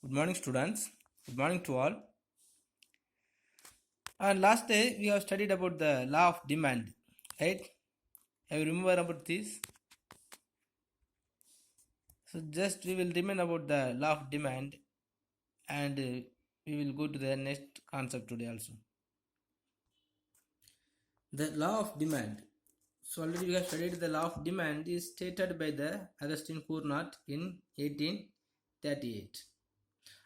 Good morning, students. Good morning to all. Last day we have studied about the law of demand, right? Have you remember about this? So just we will remain about the law of demand, and we will go to the next concept today also. The law of demand. So already we have studied the law of demand is stated by the Augustine Cournot in 1838.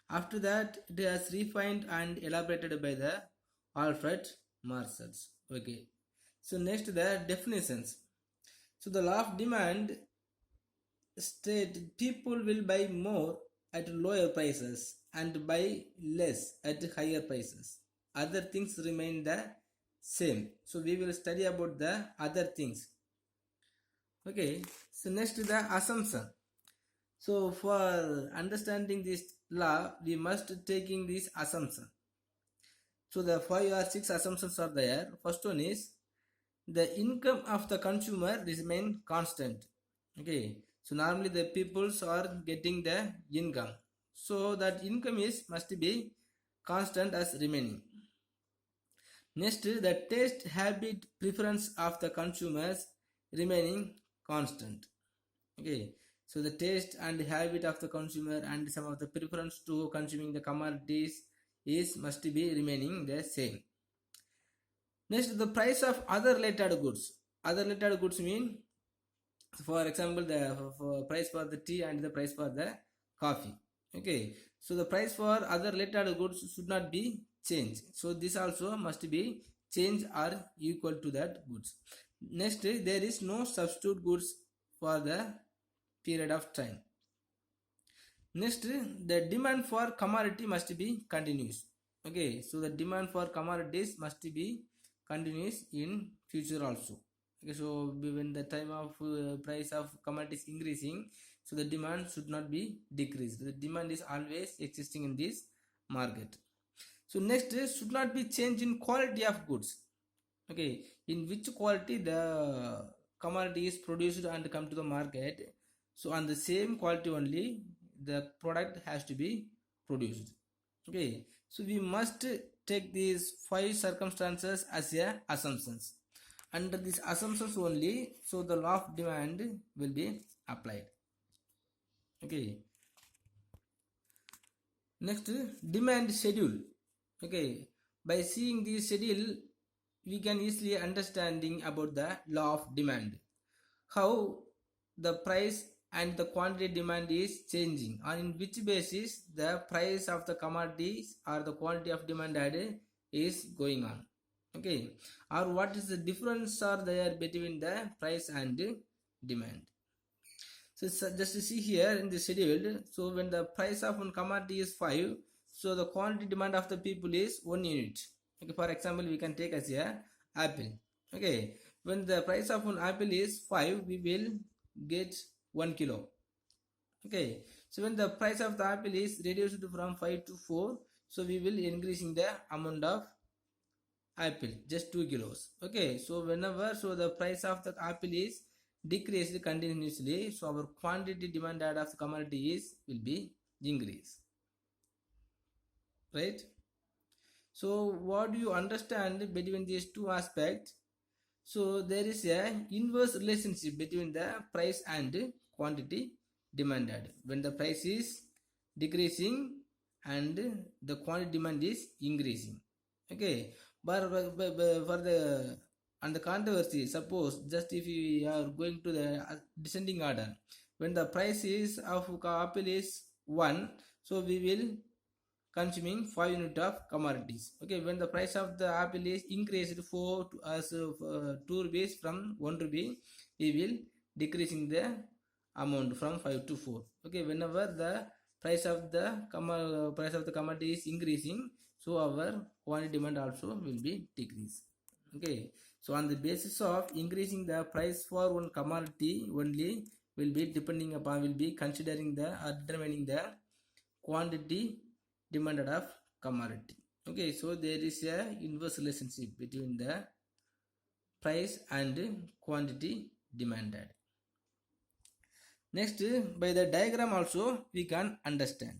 After that, it is refined and elaborated by the Alfred Marshall. Okay. So next the definitions. So the law of demand state people will buy more at lower prices and buy less at higher prices. Other things remain the same. So we will study about the other things. Okay. So next the assumption. So for understanding this law, we must taking this assumption. So the 5 or 6 assumptions are there. First one is the income of the consumer remain constant. Okay, so normally the peoples are getting the income, so that income is must be constant as remaining. Next, the taste, habit, preference of the consumers remaining constant. Okay, so the taste and habit of the consumer and some of the preference to consuming the commodities is must be remaining the same. Next, the price of other related goods. Other related goods mean, for example, the price for the tea and the price for the coffee. Okay, so the price for other related goods should not be changed. So this also must be changed or equal to that goods. Next, there is no substitute goods for the period of time. Next, the demand for commodity must be continuous. Okay, so the demand for commodities must be continuous in future also. Okay, so when the time of price of commodities increasing, so the demand should not be decreased. The demand is always existing in this market. So next, should not be change in quality of goods. Okay, in which quality the commodity is produced and come to the market, so on the same quality only the product has to be produced. Okay, so we must take these 5 circumstances as a assumptions. Under these assumptions only, so the law of demand will be applied. Okay, next, demand schedule. Okay, by seeing this schedule we can easily understanding about the law of demand, how the price and the quantity demand is changing, on which basis the price of the commodities or the quantity of demanded is going on. Okay, or what is the difference are there between the price and demand. So just to see here in the schedule, so when the price of one commodity is 5, so the quantity demand of the people is 1 unit. Okay, for example, we can take as a apple. Okay, when the price of one apple is 5, we will get 1 kilo. Okay, so when the price of the apple is reduced from 5 to 4, so we will increasing the amount of apple just 2 kilos. Okay, so whenever so the price of the apple is decreased continuously, so our quantity demanded of the commodity is will be increased, right? So what do you understand between these two aspects? So there is a inverse relationship between the price and quantity demanded. When the price is decreasing and the quantity demand is increasing. Okay, but for the and the controversy, suppose just if we are going to the descending order, when the price is of apple is 1, so we will consuming 5 unit of commodities. Okay, when the price of the apple is increased for as 2 rupees from 1 rupee, we will decreasing the amount from 5 to 4. Okay, whenever the price of the commodity is increasing, so our quantity demand also will be decreased. Okay, so on the basis of increasing the price for one commodity only, will be depending upon, will be considering the or determining the quantity demanded of commodity. Okay, so there is a inverse relationship between the price and quantity demanded. Next, by the diagram also we can understand.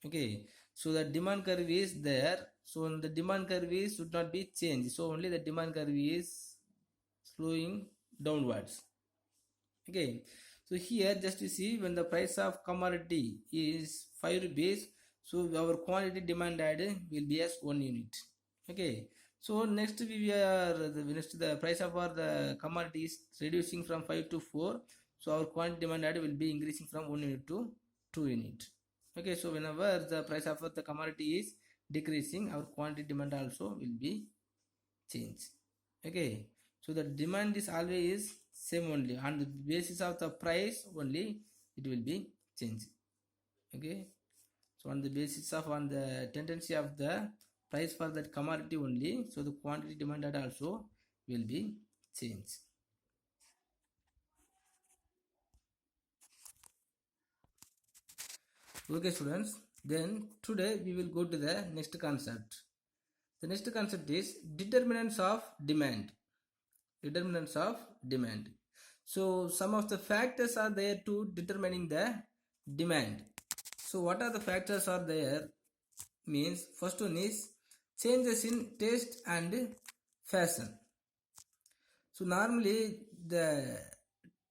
Okay, so the demand curve is there. So the demand curve is should not be changed. So only the demand curve is slowing downwards. Okay, so here just you see when the price of commodity is 5 rupees, so our quantity demanded will be as 1 unit. Okay, so next we are the price of our the commodity is reducing from 5 to 4, so our quantity demanded will be increasing from 1 unit to 2 unit. Okay, so whenever the price of the commodity is decreasing, our quantity demand also will be changed. Okay, so the demand is always same only on the basis of the price only it will be changed. Okay, so on the basis of on the tendency of the price for that commodity only, so the quantity demanded also will be changed. Okay students, then today we will go to the next concept. The next concept is determinants of demand. Determinants of demand. So some of the factors are there to determining the demand. So what are the factors are there means first one is changes in taste and fashion. So normally the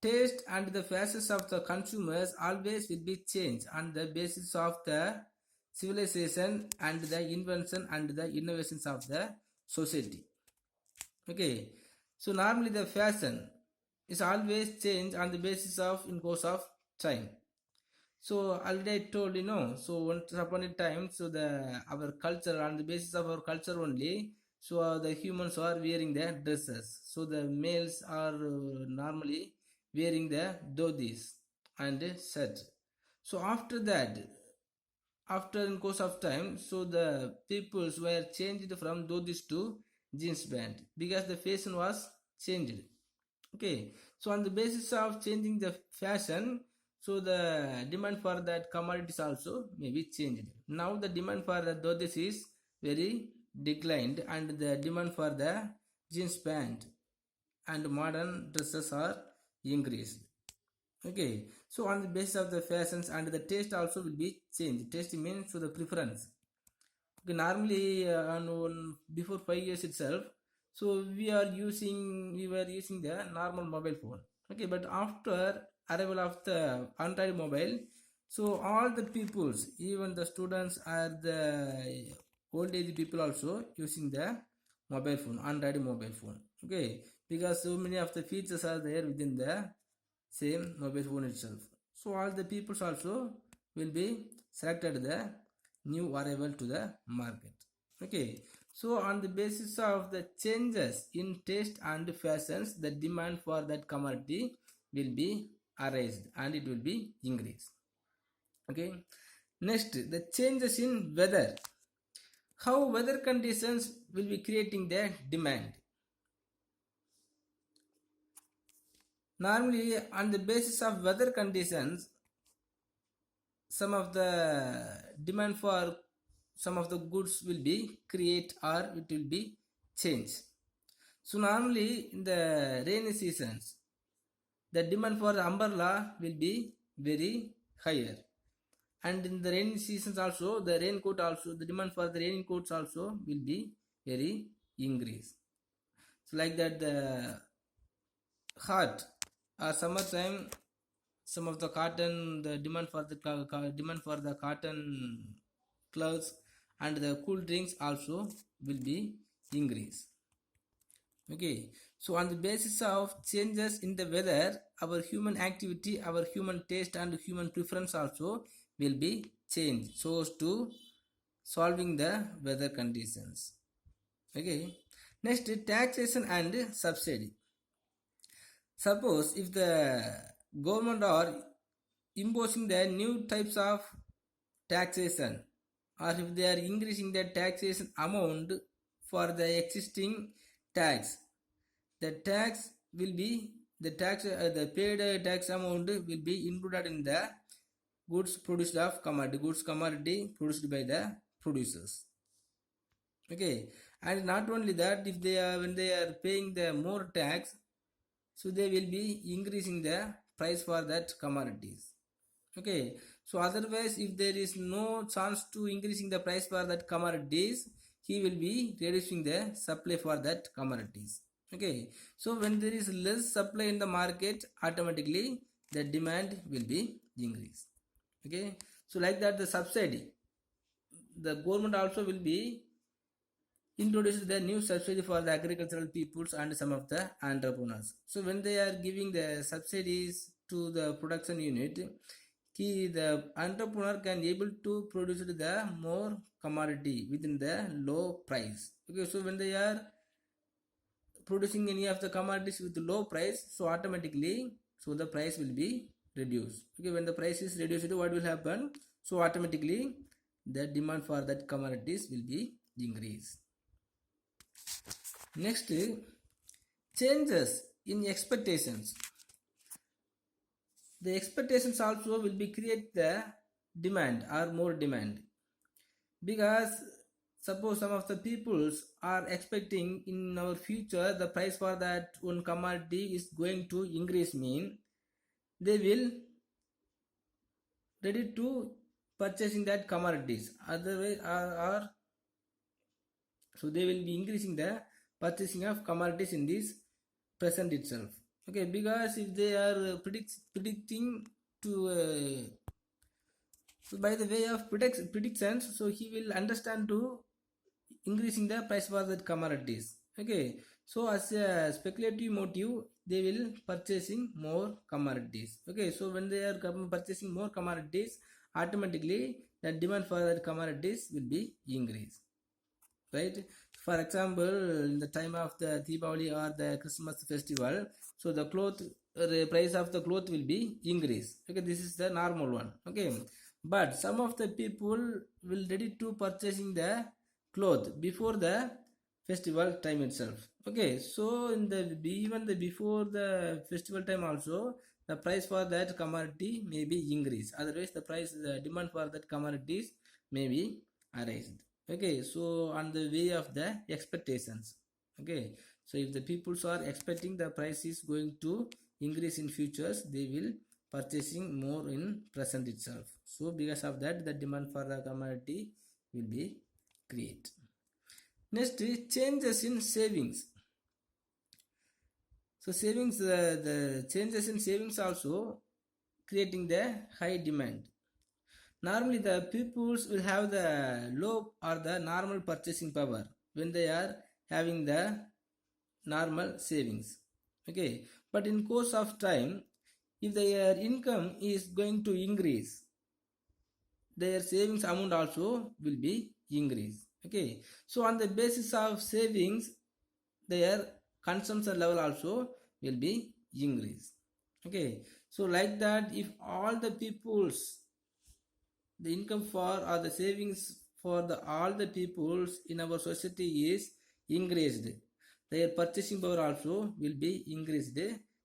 taste and the fashions of the consumers always will be changed on the basis of the civilization and the invention and the innovations of the society. Okay, so normally the fashion is always changed on the basis of in course of time. So already I told so once upon a time, so the our culture on the basis of our culture only, so the humans are wearing their dresses. So the males are normally wearing the dhotis and shirt. So after that, after in course of time, so the peoples were changed from dhotis to jeans band because the fashion was changed. Okay, so on the basis of changing the fashion, so the demand for that commodities also may be changed. Now the demand for the dhotis is very declined and the demand for the jeans pant and modern dresses are increased. Okay, so on the basis of the fashions and the taste also will be changed. Taste means so the preference. Okay, normally before 5 years itself, so we were using the normal mobile phone. Okay, but after arrival of the Android mobile, so all the peoples, even the students are the old age people also using the mobile phone, Android mobile phone. Okay, because so many of the features are there within the same mobile phone itself. So all the peoples also will be selected the new arrival to the market. Okay, so on the basis of the changes in taste and fashions, the demand for that commodity will be raised and it will be increased. Okay, next the changes in weather. How weather conditions will be creating the demand. Normally on the basis of weather conditions, some of the demand for some of the goods will be create or it will be changed. So normally in the rainy seasons, the demand for the umbrella will be very higher. And in the rainy seasons also, the raincoat also, the demand for the raincoats also will be very increased. So like that the hot or summertime, some of the cotton, the demand for the demand for the cotton clothes and the cool drinks also will be increased. Okay, so on the basis of changes in the weather, our human activity, our human taste and human preference also will be changed so as to solving the weather conditions. Okay, next taxation and subsidy. Suppose if the government are imposing the new types of taxation or if they are increasing the taxation amount for the existing tax, the tax will be the paid tax amount will be included in the goods produced of commodity produced by the producers. Okay, and not only that, if they are when they are paying the more tax, so they will be increasing the price for that commodities. Okay, So otherwise, if there is no chance to increasing the price for that commodities, he will be reducing the supply for that commodities. Okay, so when there is less supply in the market, automatically the demand will be increased. Okay, so like that, the subsidy, the government also will be introduce the new subsidy for the agricultural peoples and some of the entrepreneurs. So when they are giving the subsidies to the production unit, the entrepreneur can able to produce the more commodity within the low price. Okay, so when they are producing any of the commodities with low price, so automatically, so the price will be reduced. Okay, when the price is reduced, what will happen? So automatically the demand for that commodities will be increased. Next, changes in expectations. The expectations also will be create the demand or more demand, because suppose some of the peoples are expecting in our future the price for that one commodity is going to increase, mean they will ready to purchasing that commodities, otherwise or so they will be increasing the purchasing of commodities in this present itself. Okay, because if they are predicting to so by the way of predictions, so he will understand to increasing the price for that commodities. Okay, so as a speculative motive, they will purchasing more commodities. Okay, so when they are purchasing more commodities, automatically the demand for that commodities will be increased, right? For example, in the time of the Deepavali or the Christmas festival, so the cloth the price of the cloth will be increased. Okay, this is the normal one. Okay, but some of the people will ready to purchasing the cloth before the festival time itself. Okay, so in the even the before the festival time also, the price for that commodity may be increased, otherwise the demand for that commodities may be arised. Okay, so on the way of the expectations. Okay, so if the peoples are expecting the price is going to increase in futures, they will purchasing more in present itself. So because of that, the demand for the commodity will be create. Next is changes in savings. So savings, the changes in savings also creating the high demand. Normally the peoples will have the low or the normal purchasing power when they are having the normal savings. Okay, but in course of time, if their income is going to increase, their savings amount also will be increased. Okay, so on the basis of savings, their consumption level also will be increased. Okay, so like that, if all the peoples, the income for or the savings for the all the peoples in our society is increased, their purchasing power also will be increased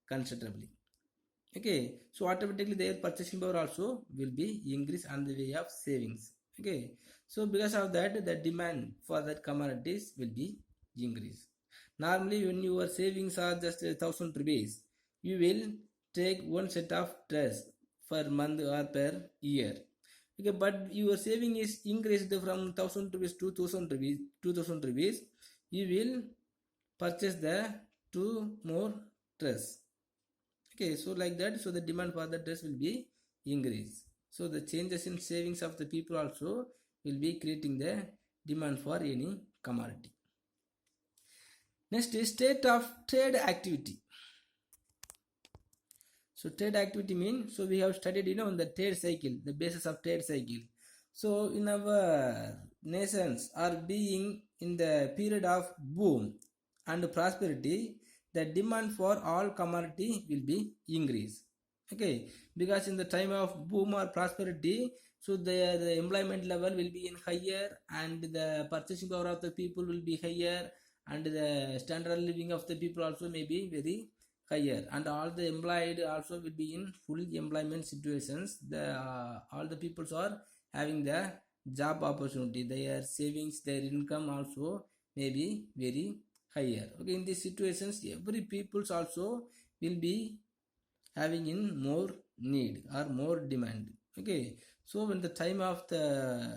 considerably. Okay, so automatically their purchasing power also will be increased on the way of savings. Okay, so because of that, the demand for that commodities will be increased. Normally when your savings are just 1,000 rupees, you will take one set of dress per month or per year. Okay, but your saving is increased from 1,000 rupees to 2,000 rupees, you will purchase the two more dress. Okay, so like that, so the demand for the dress will be increased. So the changes in savings of the people also will be creating the demand for any commodity. Next is state of trade activity. So trade activity means, so we have studied in the trade cycle, the basis of trade cycle. So in our nations are being in the period of boom and prosperity, the demand for all commodity will be increased. Okay, because in the time of boom or prosperity, so the employment level will be in higher and the purchasing power of the people will be higher, and the standard of living of the people also may be very higher, and all the employed also will be in full employment situations. The all the peoples are having the job opportunity, their savings, their income also may be very higher. Okay, in these situations every peoples also will be having in more need or more demand. Okay, so when the time of the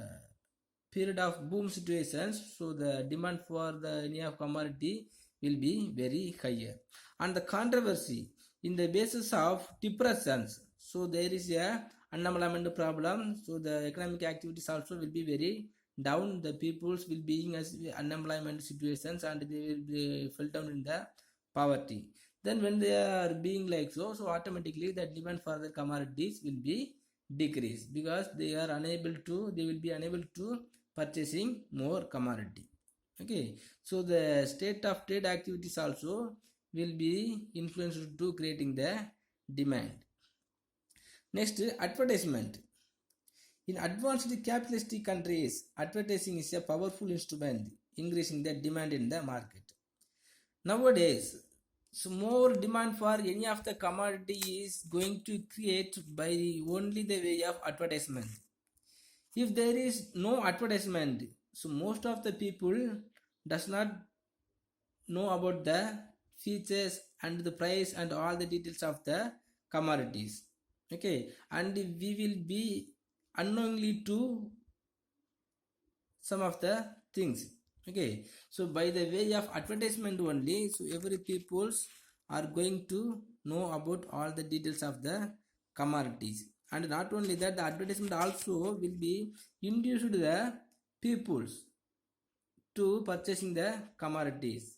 period of boom situations, so the demand for the any of commodity will be very higher. And the controversy in the basis of depressions, so there is a unemployment problem, so the economic activities also will be very down. The peoples will be in as unemployment situations and they will be fell down in the poverty. Then when they are being like so automatically the demand for the commodities will be decrease because they will be unable to purchasing more commodity. Okay, so the state of trade activities also will be influenced to creating the demand. Next, advertisement. In advanced capitalistic countries, advertising is a powerful instrument increasing the demand in the market. Nowadays, so more demand for any of the commodity is going to create by only the way of advertisement. If there is no advertisement, so most of the people does not know about the features and the price and all the details of the commodities. Okay, and we will be unknowingly to some of the things. Okay, so by the way of advertisement only, so every peoples are going to know about all the details of the commodities. And not only that, the advertisement also will be induced the peoples to purchasing the commodities.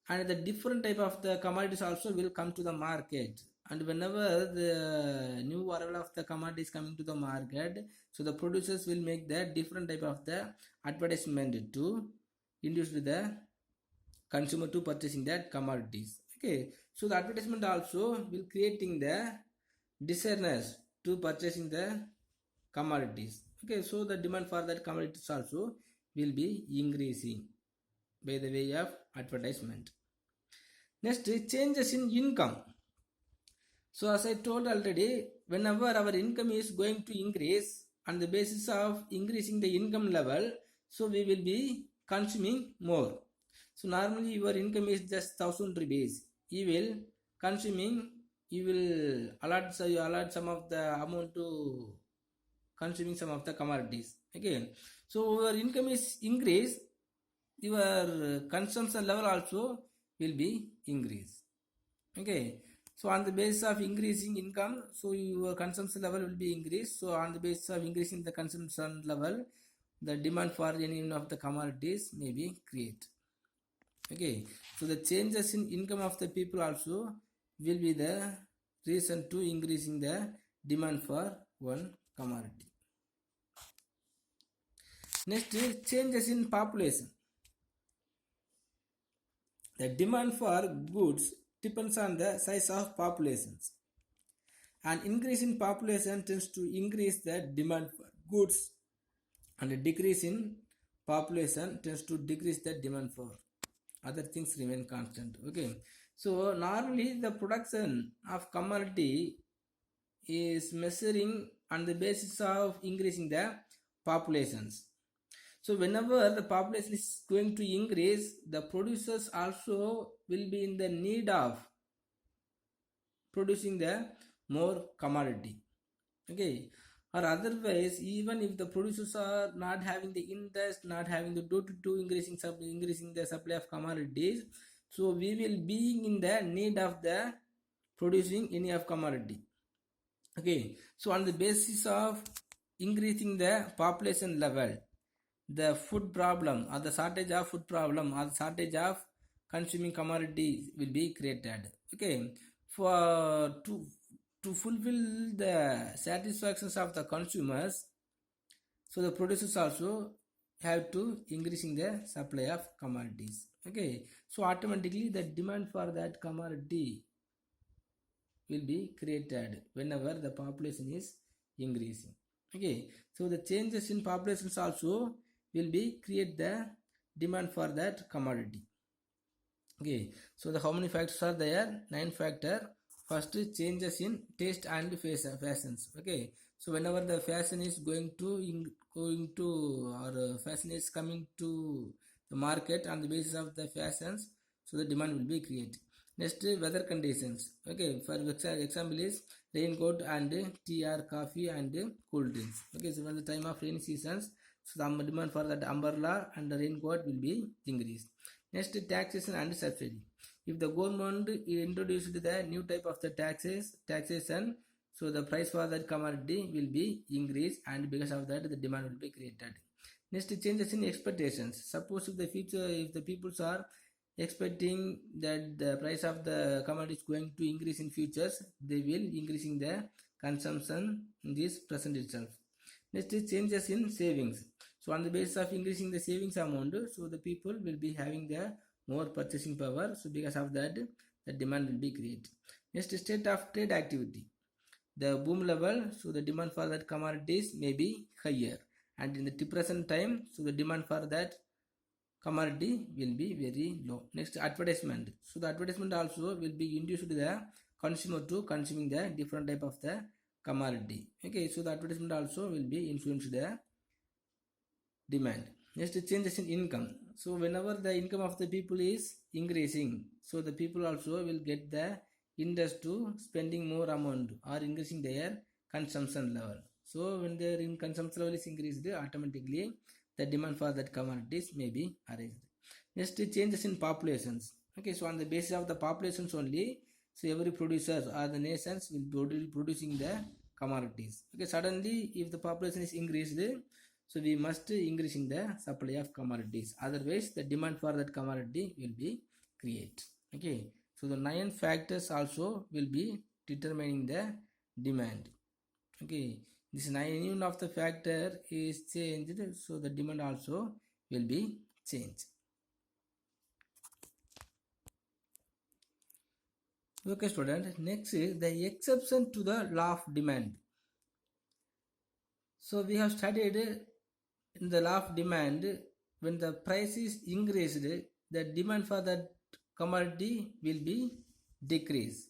And the different type of the commodities also will come to the market. And whenever the new arrival of the commodity is coming to the market, so the producers will make the different type of the advertisement to induce the consumer to purchasing that commodities. Okay, so the advertisement also will creating the desirous to purchasing the commodities. Okay, so the demand for that commodities also will be increasing by the way of advertisement. Next, changes in income. So as I told already, whenever our income is going to increase on the basis of increasing the income level, so we will be consuming more. So normally your income is just 1,000 rupees. You will allot some of the amount to consuming some of the commodities. Okay, so your income is increased, your consumption level also will be increased. Okay, so on the basis of increasing income, so your consumption level will be increased. So on the basis of increasing the consumption level, the demand for any of the commodities may be created. Okay, so the changes in income of the people also will be the reason to increasing the demand for one commodity. Next, changes in population. The demand for goods depends on the size of populations. An increase in population tends to increase the demand for goods, and a decrease in population tends to decrease the demand for other things remain constant. Okay, so normally the production of commodity is measuring on the basis of increasing the populations. So whenever the population is going to increase, the producers also will be in the need of producing the more commodity. Okay, or otherwise, even if the producers are not having the interest, not having the due to increasing the supply of commodities, so we will be in the need of the producing any of commodity. Okay, so on the basis of increasing the population level, the food problem or the shortage of food problem or the shortage of consuming commodity will be created. Okay, for to fulfill the satisfactions of the consumers, so the producers also have to increasing the supply of commodities. Okay, so automatically the demand for that commodity will be created whenever the population is increasing. Okay, so the changes in populations also will be create the demand for that commodity. Okay, so the how many factors are there? 9 factor. First, changes in taste and fashions. Okay, so whenever the fashion is going to or fashion is coming to the market on the basis of the fashions, so the demand will be created. Next, weather conditions. Okay, for example is raincoat and tea or coffee and cool drinks. Okay, so when the time of rainy seasons, so the demand for that umbrella and the raincoat will be increased. Next, taxation and subsidy. If the government introduced the new type of the taxation, so the price for that commodity will be increased, and because of that the demand will be created. Next, changes in expectations. Suppose if the future, if the peoples are expecting that the price of the commodity is going to increase in futures, they will increasing the consumption in this present itself. Next is changes in savings. So on the basis of increasing the savings amount, so the people will be having the more purchasing power. So because of that, the demand will be created. Next, state of trade activity. The boom level, so the demand for that commodities may be higher, and in the depression time, so the demand for that commodity will be very low. Next, advertisement. So the advertisement also will be induced the consumer to consuming the different type of the commodity. Okay, so the advertisement also will be influenced the demand. Next, changes in income. So whenever the income of the people is increasing, so the people also will get the interest to spending more amount or increasing their consumption level. So when their consumption level is increased, automatically the demand for that commodities may be raised. Next, changes in populations. Okay, so on the basis of the populations only, so every producer or the nations will be producing the commodities. Okay, suddenly if the population is increased, so we must increasing the supply of commodities. Otherwise, the demand for that commodity will be created. Okay, so the 9 factors also will be determining the demand. Okay, this 9 of the factor is changed, so the demand also will be changed. Okay, student. Next is the exception to the law of demand. So we have studied in the law of demand, when the price is increased, the demand for that commodity will be decreased.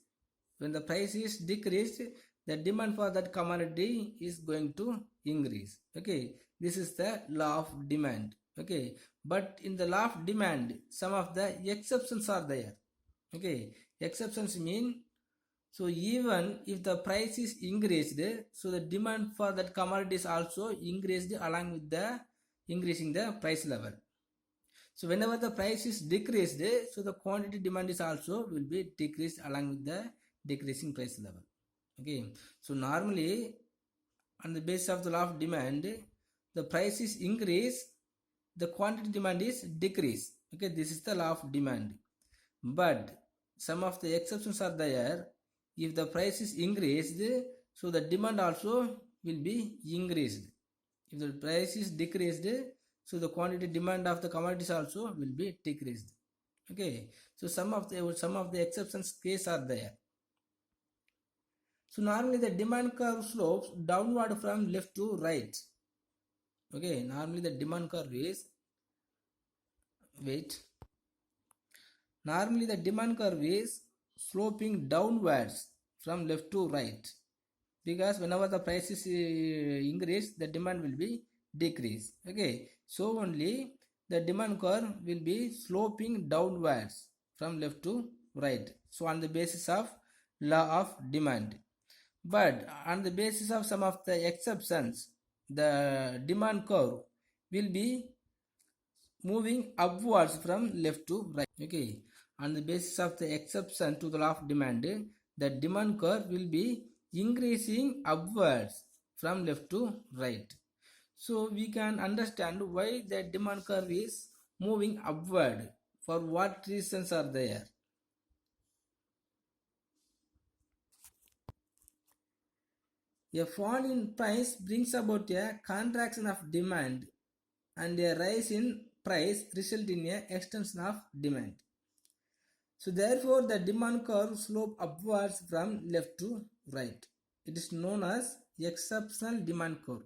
When the price is decreased, the demand for that commodity is going to increase. Okay, this is the law of demand. Okay, but in the law of demand, some of the exceptions are there. Okay, exceptions mean, so even if the price is increased, so the demand for that commodity is also increased along with the increasing the price level. So whenever the price is decreased, so the quantity demand is also will be decreased along with the decreasing price level. Okay, so normally on the basis of the law of demand, the price is increased, the quantity demand is decreased. Okay, this is the law of demand. But some of the exceptions are there. If the price is increased, so the demand also will be increased. If the price is decreased, so the quantity demand of the commodities also will be decreased. Okay, so some of the exceptions case are there. So normally the demand curve slopes downward from left to right. Okay, normally the demand curve is, normally the demand curve is sloping downwards from left to right, because whenever the price is increased, the demand will be decreased. Okay, so only the demand curve will be sloping downwards from left to right. So on the basis of law of demand, but on the basis of some of the exceptions, the demand curve will be moving upwards from left to right. Okay, on the basis of the exception to the law of demand, the demand curve will be increasing upwards from left to right. So we can understand why the demand curve is moving upward. For what reasons are there? A fall in price brings about a contraction of demand, and a rise in price result in a extension of demand. So therefore the demand curve slope upwards from left to right. It is known as exceptional demand curve.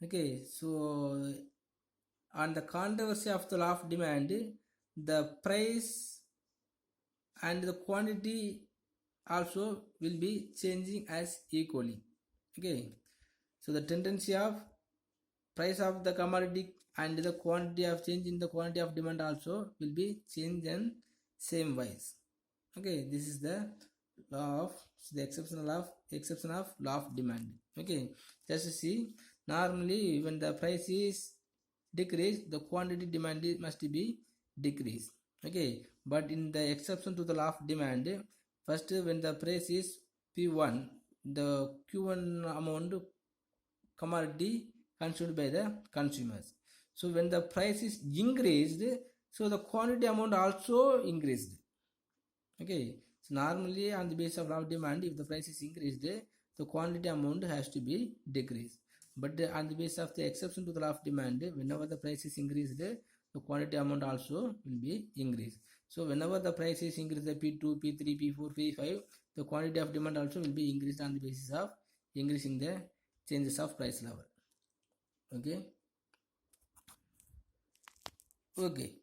Okay, so on the controversy of the law of demand, the price and the quantity also will be changing as equally. Okay, so the tendency of price of the commodity and the quantity of change in the quantity of demand also will be changed in same wise. Okay, this is the law of the exception of law of demand. Okay, just see, normally when the price is decreased, the quantity demanded must be decreased. Okay, but in the exception to the law of demand, first when the price is P1, the Q1 amount commodity consumed by the consumers. So when the price is increased, so the quantity amount also increased. Okay, so normally on the basis of law of demand, if the price is increased, the quantity amount has to be decreased. But on the basis of the exception to the law of demand, whenever the price is increased, the quantity amount also will be increased. So whenever the price is increased, the P2, P3, P4, P5, the quantity of demand also will be increased on the basis of increasing the changes of price level. Okay. Okay.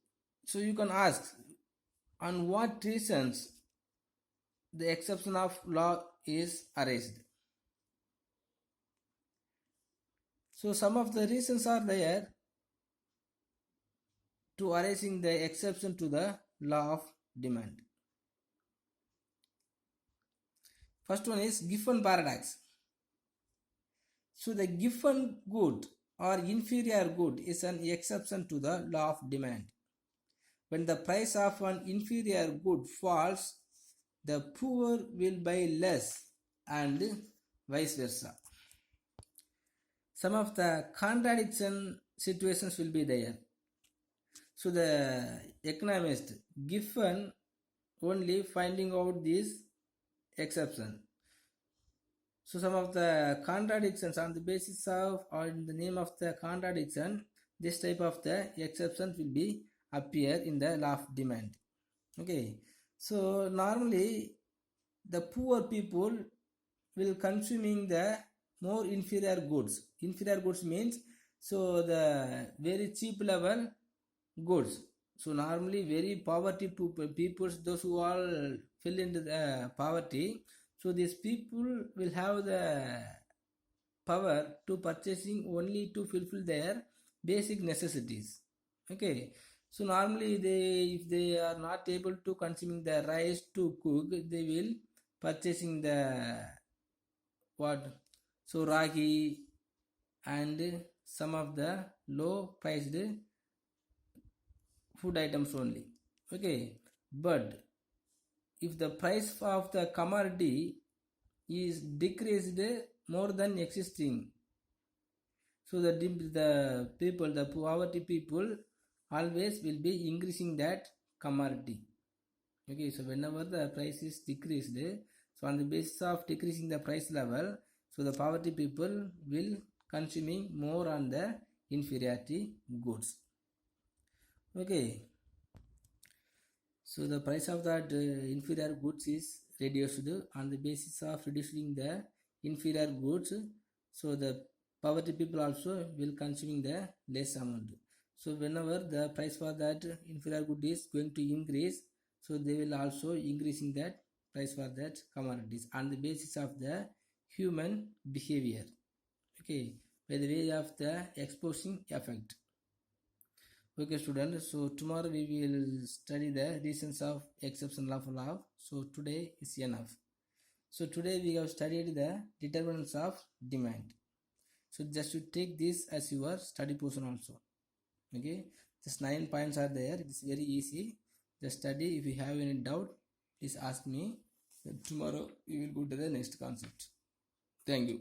So you can ask, on what reasons the exception of law is erased. So some of the reasons are there to erasing the exception to the law of demand. First one is Giffen paradox. So the given good or inferior good is an exception to the law of demand. When the price of an inferior good falls, the poor will buy less and vice versa. Some of the contradiction situations will be there. So the economist Giffen only finding out this exception. So some of the contradictions on the basis of or in the name of the contradiction, this type of the exception will be appear in the law of demand. Okay, so normally the poor people will consuming the more inferior goods. Inferior goods means so the very cheap level goods. So normally very poverty people, those who all fell into the poverty, so these people will have the power to purchasing only to fulfill their basic necessities. Okay, so normally if they are not able to consuming the rice to cook, they will purchasing the what, so ragi and some of the low priced food items only. Okay, but if the price of the commodity is decreased more than existing, so the people, the poverty people always will be increasing that commodity. Okay, so whenever the price is decreased, so on the basis of decreasing the price level, so the poverty people will consuming more on the inferiority goods. Okay, so the price of that inferior goods is reduced on the basis of reducing the inferior goods. So the poverty people also will consuming the less amount. So whenever the price for that inferior good is going to increase, so they will also increasing that price for that commodities on the basis of the human behavior. Okay, by the way of the exposing effect. Okay students, so tomorrow we will study the reasons of exception of law. So today is enough. So today we have studied the determinants of demand. So just to take this as your study portion also. Okay, just 9 points are there. It's very easy. Just study. If you have any doubt, please ask me. Then tomorrow we will go to the next concept. Thank you.